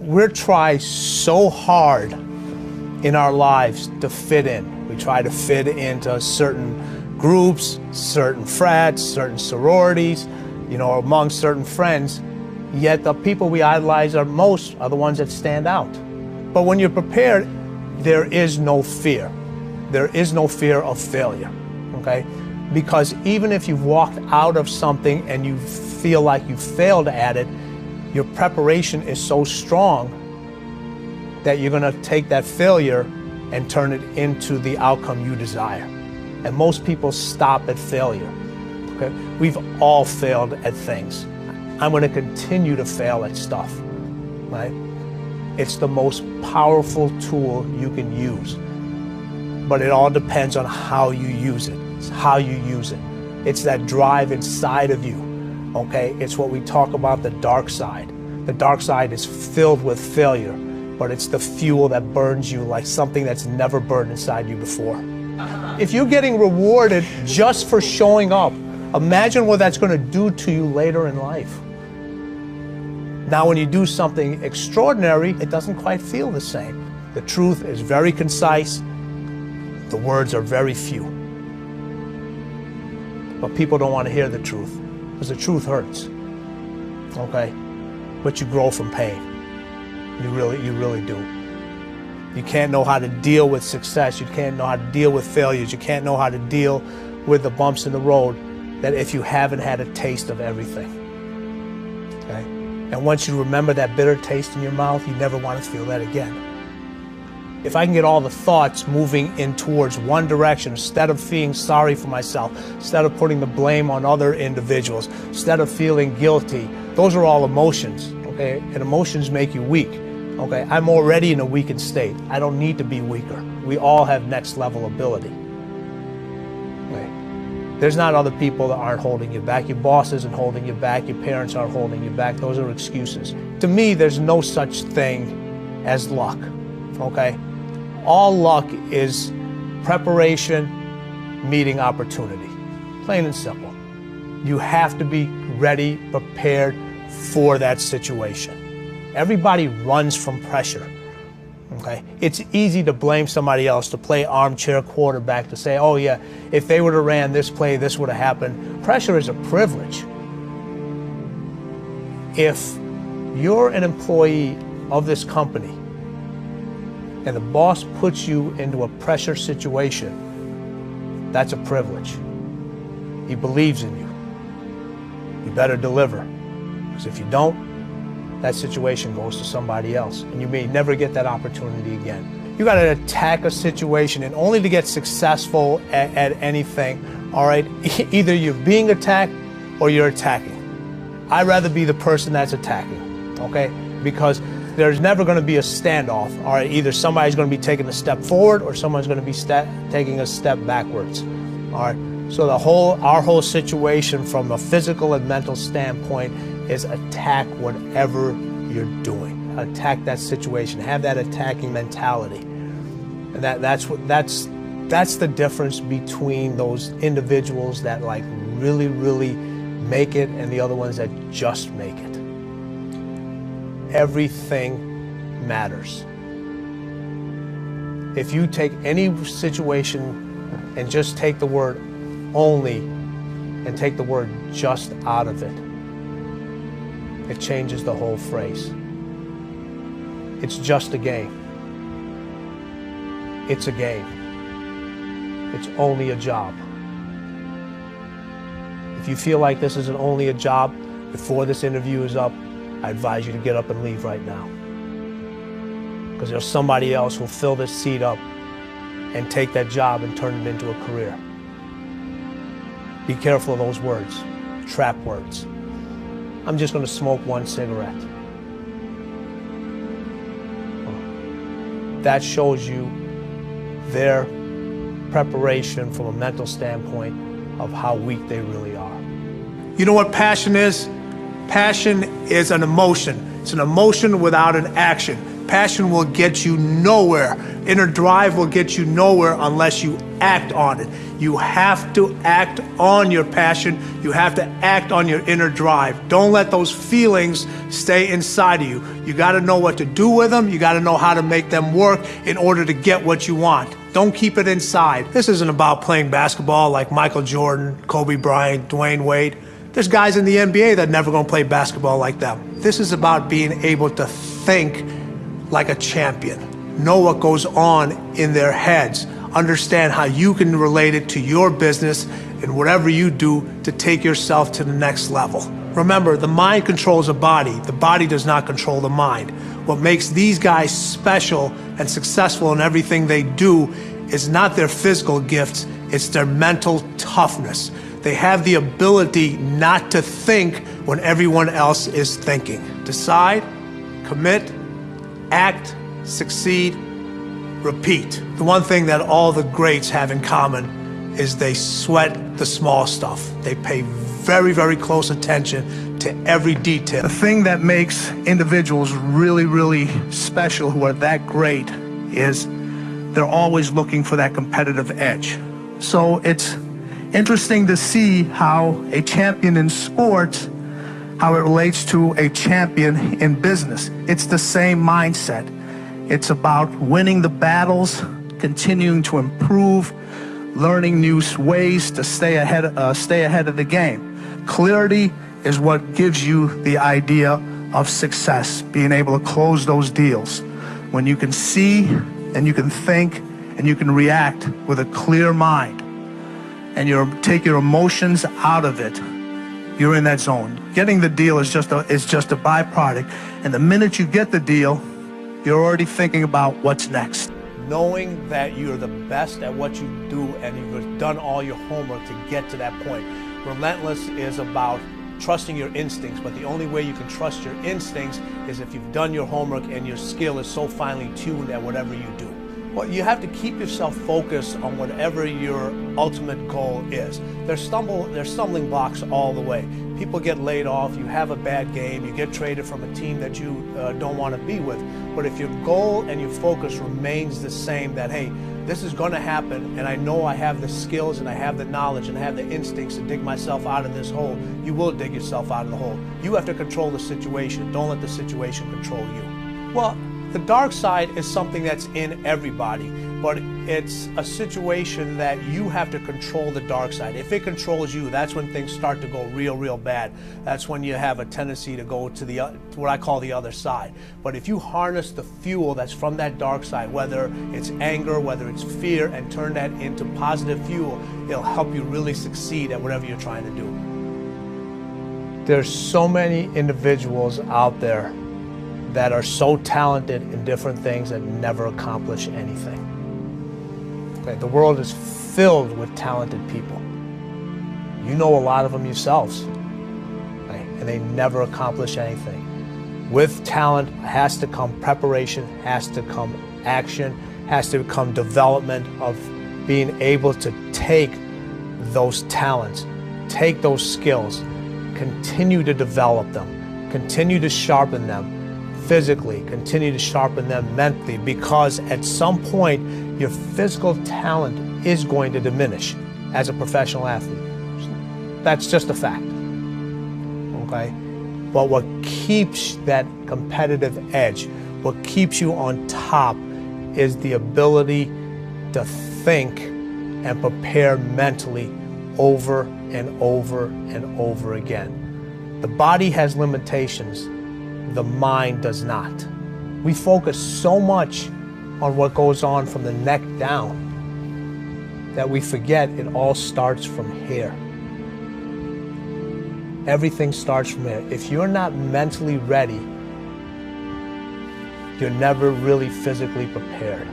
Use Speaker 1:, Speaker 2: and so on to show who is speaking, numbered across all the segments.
Speaker 1: We're trying so hard in our lives to fit in. We try to fit into certain groups, certain frats, certain sororities, among certain friends. Yet the people we idolize most are the ones that stand out. But when you're prepared, there is no fear. There is no fear of failure, okay? Because even if you've walked out of something and you feel like you failed at it, your preparation is so strong that you're gonna take that failure and turn it into the outcome you desire. And most people stop at failure, okay? We've all failed at things. I'm gonna continue to fail at stuff, right? It's the most powerful tool you can use. But it all depends on how you use it. It's how you use it. It's that drive inside of you, okay? It's what we talk about, the dark side. The dark side is filled with failure, but it's the fuel that burns you like something that's never burned inside you before. If you're getting rewarded just for showing up, imagine what that's gonna do to you later in life. Now, when you do something extraordinary, it doesn't quite feel the same. The truth is very concise. The words are very few. But people don't want to hear the truth, because the truth hurts, okay? But you grow from pain. You really do. You can't know how to deal with success. You can't know how to deal with failures. You can't know how to deal with the bumps in the road that if you haven't had a taste of everything, okay? And once you remember that bitter taste in your mouth, you never want to feel that again. If I can get all the thoughts moving in towards one direction, instead of feeling sorry for myself, instead of putting the blame on other individuals, instead of feeling guilty, those are all emotions, okay? And emotions make you weak, okay? I'm already in a weakened state. I don't need to be weaker. We all have next level ability. Okay? There's not other people that aren't holding you back. Your boss isn't holding you back. Your parents aren't holding you back. Those are excuses. To me, there's no such thing as luck, okay? All luck is preparation meeting opportunity, plain and simple. You have to be ready, prepared for that situation. Everybody runs from pressure, okay? It's easy to blame somebody else, to play armchair quarterback, to say, oh yeah, if they would have ran this play, this would have happened. Pressure is a privilege. If you're an employee of this company and the boss puts you into a pressure situation, that's a privilege. He believes in you. You better deliver. Because if you don't, that situation goes to somebody else, and you may never get that opportunity again. You got to attack a situation, and only to get successful at anything, all right? Either you're being attacked or you're attacking. I'd rather be the person that's attacking, okay? Because there's never going to be a standoff, all right? Either somebody's going to be taking a step forward or someone's going to be taking a step backwards, all right? So our whole situation from a physical and mental standpoint is attack whatever you're doing. Attack that situation. Have that attacking mentality. And that's the difference between those individuals that like really make it and the other ones that just make it. Everything matters. If you take any situation and just take the word only and take the word just out of it, it changes the whole phrase. It's just a game. It's a game. It's only a job. If you feel like this is only a job before this interview is up, I advise you to get up and leave right now. Because there's somebody else who'll fill this seat up and take that job and turn it into a career. Be careful of those words, trap words. I'm just going to smoke one cigarette. That shows you their preparation from a mental standpoint of how weak they really are. You know what passion is? Passion is an emotion. It's an emotion without an action. Passion will get you nowhere. Inner drive will get you nowhere unless you act on it. You have to act on your passion. You have to act on your inner drive. Don't let those feelings stay inside of you. You got to know what to do with them. You got to know how to make them work in order to get what you want. Don't keep it inside. This isn't about playing basketball like Michael Jordan, Kobe Bryant, Dwayne Wade. There's guys in the NBA that are never going to play basketball like them. This is about being able to think like a champion. Know what goes on in their heads. Understand how you can relate it to your business and whatever you do to take yourself to the next level. Remember, the mind controls the body. The body does not control the mind. What makes these guys special and successful in everything they do is not their physical gifts, it's their mental toughness. They have the ability not to think when everyone else is thinking. Decide, commit, act, succeed, repeat. The one thing that all the greats have in common is they sweat the small stuff. They pay very, very close attention to every detail. The thing that makes individuals really, really special who are that great is they're always looking for that competitive edge. So it's interesting to see how a champion in sports, how it relates to a champion in business. It's the same mindset. It's about winning the battles, continuing to improve, learning new ways to stay ahead of the game. Clarity is what gives you the idea of success, being able to close those deals. When you can see and you can think and you can react with a clear mind and you take your emotions out of it, you're in that zone. Getting the deal is just a byproduct. And the minute you get the deal, you're already thinking about what's next. Knowing that you're the best at what you do and you've done all your homework to get to that point. Relentless is about trusting your instincts, but the only way you can trust your instincts is if you've done your homework and your skill is so finely tuned at whatever you do. Well, you have to keep yourself focused on whatever your ultimate goal is. There's stumbling blocks all the way. People get laid off, you have a bad game, you get traded from a team that you don't want to be with. But if your goal and your focus remains the same, that, hey, this is going to happen, and I know I have the skills and I have the knowledge and I have the instincts to dig myself out of this hole, you will dig yourself out of the hole. You have to control the situation. Don't let the situation control you. Well, the dark side is something that's in everybody, but it's a situation that you have to control the dark side. If it controls you, that's when things start to go real bad. That's when you have a tendency to go to what I call the other side. But if you harness the fuel that's from that dark side, whether it's anger, whether it's fear, and turn that into positive fuel, it'll help you really succeed at whatever you're trying to do. There's so many individuals out there that are so talented in different things that never accomplish anything. Okay, the world is filled with talented people. You know a lot of them yourselves, right? And they never accomplish anything. With talent has to come preparation, has to come action, has to come development of being able to take those talents, take those skills, continue to develop them, continue to sharpen them physically, continue to sharpen them mentally, because at some point your physical talent is going to diminish as a professional athlete. That's just a fact, okay? But what keeps that competitive edge, what keeps you on top, is the ability to think and prepare mentally over and over and over again. The body has limitations. The mind does not. We focus so much on what goes on from the neck down that we forget it all starts from here. Everything starts from here. If you're not mentally ready, you're never really physically prepared.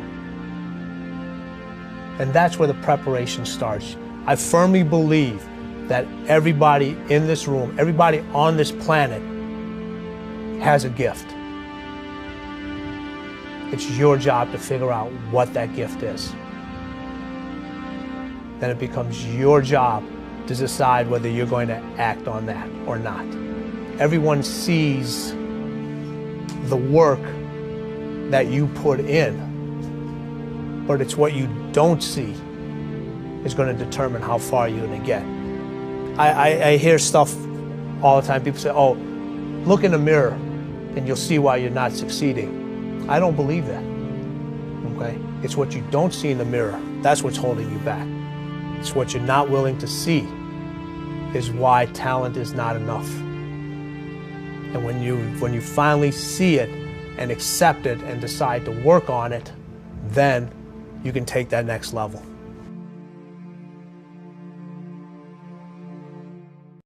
Speaker 1: And that's where the preparation starts. I firmly believe that everybody in this room, everybody on this planet, has a gift. It's your job to figure out what that gift is. Then it becomes your job to decide whether you're going to act on that or not. Everyone sees the work that you put in, but it's what you don't see is going to determine how far you're going to get. I hear stuff all the time. People say, oh, look in the mirror and you'll see why you're not succeeding. I don't believe that, okay? It's what you don't see in the mirror. That's what's holding you back. It's what you're not willing to see is why talent is not enough. And when you finally see it and accept it and decide to work on it, then you can take that next level.